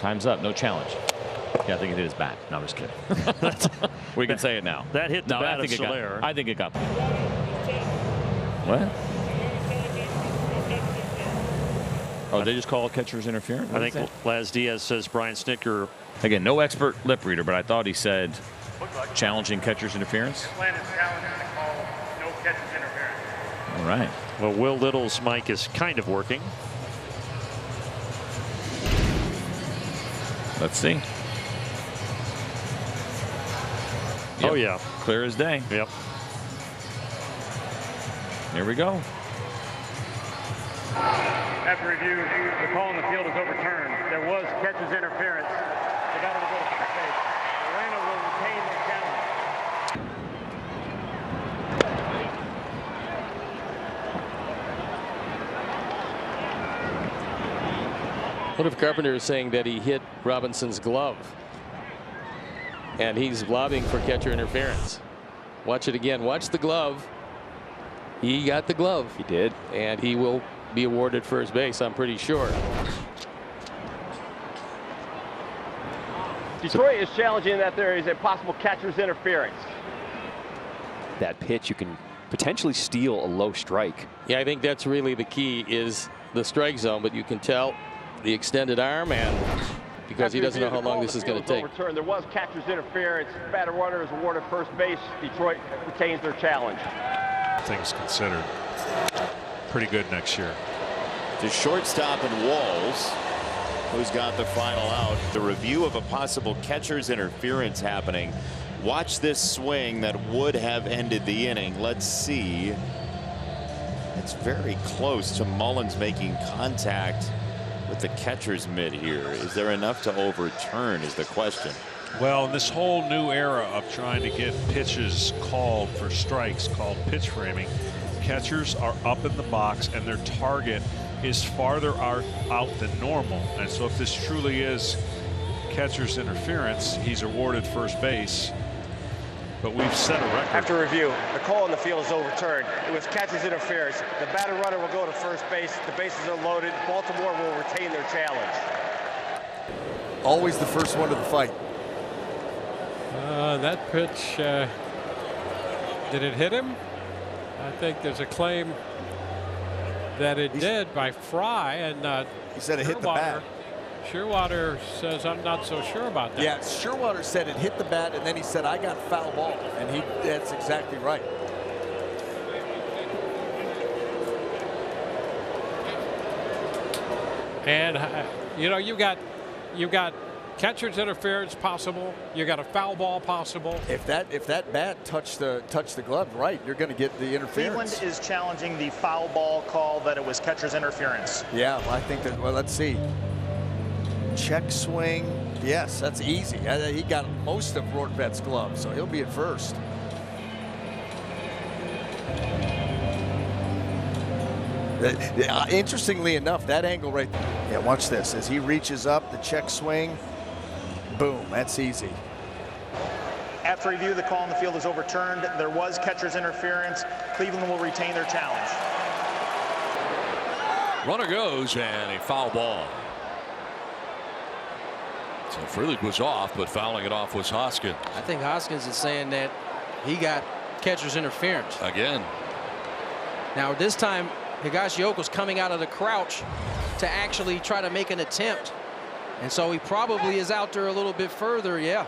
Time's up. No challenge. Yeah, I think it hit his bat. No, I'm just kidding. We can say it now. That hit the bat of I Soler. think it got. What? Oh, they just call catcher's interference? I think Laz Diaz says Brian Snitker. Again, no expert lip reader, but I thought he said challenging catcher's interference. No catcher's interference. All right. Well, Will Little's mic is kind of working. Let's see. Yep. Oh, yeah. Clear as day. Yep. Here we go. After review, the call on the field is overturned. There was catcher's interference. They got to go to first base. Atlanta will retain their challenge. What if Carpenter is saying that he hit Robinson's glove and he's lobbying for catcher interference? Watch it again. Watch the glove. He got the glove. He did. And he will be awarded first base, I'm pretty sure. Detroit is challenging that there is a possible catcher's interference. That pitch, you can potentially steal a low strike. Yeah, I think that's really the key, is the strike zone, but you can tell the extended arm, and because he doesn't know how long this is going to take. There was catcher's interference. Batter runner is awarded first base. Detroit retains their challenge. Things considered, pretty good next year. To shortstop and Walls, who's got the final out. The review of a possible catcher's interference happening. Watch this swing that would have ended the inning. Let's see. It's very close to Mullins making contact with the catcher's mitt here. Is there enough to overturn is the question. Well, this whole new era of trying to get pitches called for strikes, called pitch framing, catchers are up in the box and their target is farther out than normal. And so if this truly is catcher's interference, he's awarded first base. But we've set a record. After review, the call on the field is overturned. It was catcher's interference. The batter runner will go to first base. The bases are loaded. Baltimore will retain their challenge. Always the first one to the fight. That pitch, did it hit him? I think there's a claim that it did by Fry, and he said it hit the bat. Shearwater says I'm not so sure about that. Yeah, Shearwater said it hit the bat, and then he said I got foul ball, and that's exactly right. And you know, you've got catcher's interference possible. You got a foul ball possible. If that bat touched the glove, right, you're going to get the interference. Cleveland is challenging the foul ball call that it was catcher's interference. Yeah, I think that. Well, let's see. Check swing. Yes, that's easy. He got most of Rortvet's glove, so he'll be at first. Interestingly enough, that angle right there. Yeah, watch this. As he reaches up, the check swing. Boom, that's easy. After review, the call on the field is overturned. There was catcher's interference. Cleveland will retain their challenge. Runner goes, and a foul ball. So Frelick was off, but fouling it off was Hoskins. I think Hoskins is saying that he got catcher's interference. Again. Now this time, Higashiyoko's coming out of the crouch to actually try to make an attempt. And so he probably is out there a little bit further, yeah.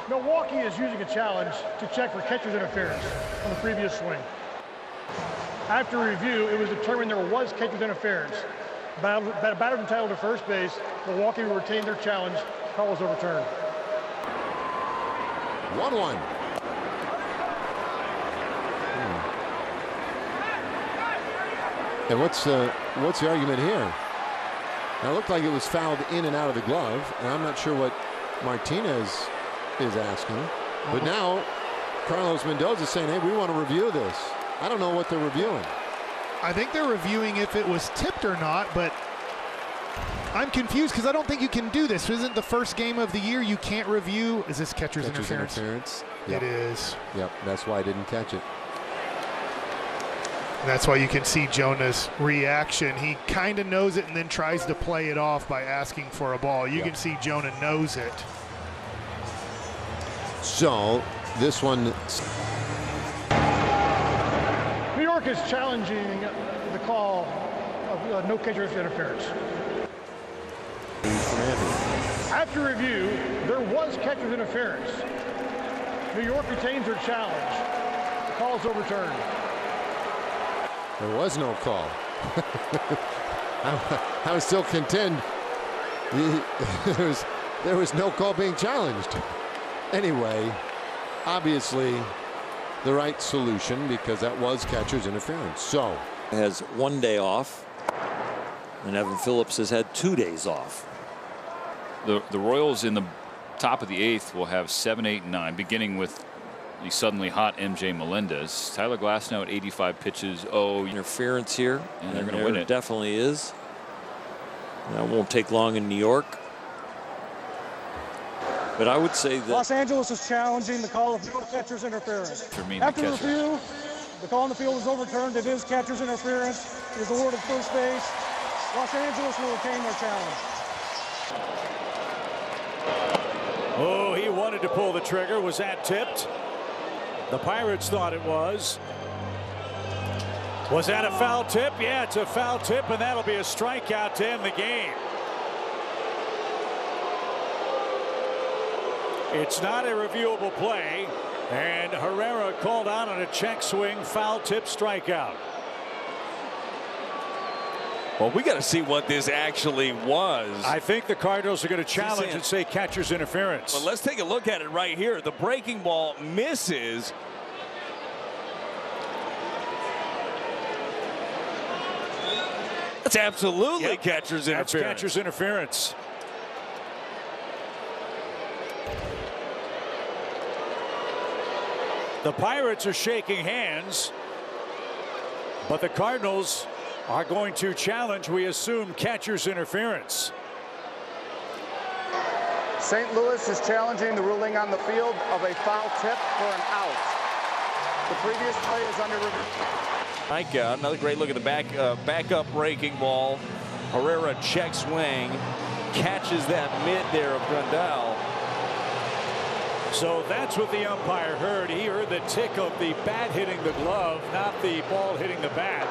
Milwaukee is using a challenge to check for catcher's interference on the previous swing. After review, it was determined there was catcher's interference. Batter entitled to first base. Milwaukee will retain their challenge. Call is overturned. 1-1. And what's the argument here? Now, it looked like it was fouled in and out of the glove, and I'm not sure what Martinez is asking. But now Carlos Mendoza is saying, hey, we want to review this. I don't know what they're reviewing. I think they're reviewing if it was tipped or not, but I'm confused because I don't think you can do this. Isn't the first game of the year you can't review? Is this catcher's interference? Yep. It is. Yep, that's why I didn't catch it. And that's why you can see Jonah's reaction. He kind of knows it and then tries to play it off by asking for a ball. You can see Jonah knows it. So this one. New York is challenging the call of no catcher's interference. After review, there was catcher's interference. New York retains their challenge. The call is overturned. There was no call. I would still contend there was no call being challenged. Anyway, obviously the right solution because that was catcher's interference. So has 1 day off, and Evan Phillips has had 2 days off. The Royals in the top of the 8th will have 7, 8, and 9, beginning with the suddenly hot MJ Melendez. Tyler Glasnow at 85 pitches. Interference here, and they're going to win it. Definitely is. That won't take long in New York. But I would say that Los Angeles is challenging the call of no catcher's interference. After review, the call on the field is overturned. It is catcher's interference. It is awarded first base. Los Angeles will retain their challenge. Oh, he wanted to pull the trigger. Was that tipped? The Pirates thought it was. Was that a foul tip? Yeah, it's a foul tip, and that'll be a strikeout to end the game. It's not a reviewable play, and Herrera called out on a check swing, foul tip, strikeout. Well, we got to see what this actually was. I think the Cardinals are going to challenge and say catcher's interference. Well, let's take a look at it right here. The breaking ball misses. That's absolutely catcher's interference. That's catcher's interference. The Pirates are shaking hands, but the Cardinals are going to challenge, we assume, catcher's interference. St. Louis is challenging the ruling on the field of a foul tip for an out. The previous play is under review. Another great look at the backup breaking ball. Herrera check swing, catches that mid there of Grandal. So that's what the umpire heard. He heard the tick of the bat hitting the glove, not the ball hitting the bat.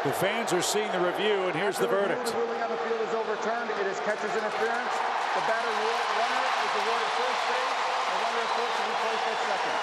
The fans are seeing the review, and here's the verdict. The ruling on the field is overturned. It is catcher's interference. The batter runner is awarded first base. The runner is forced to replace at second.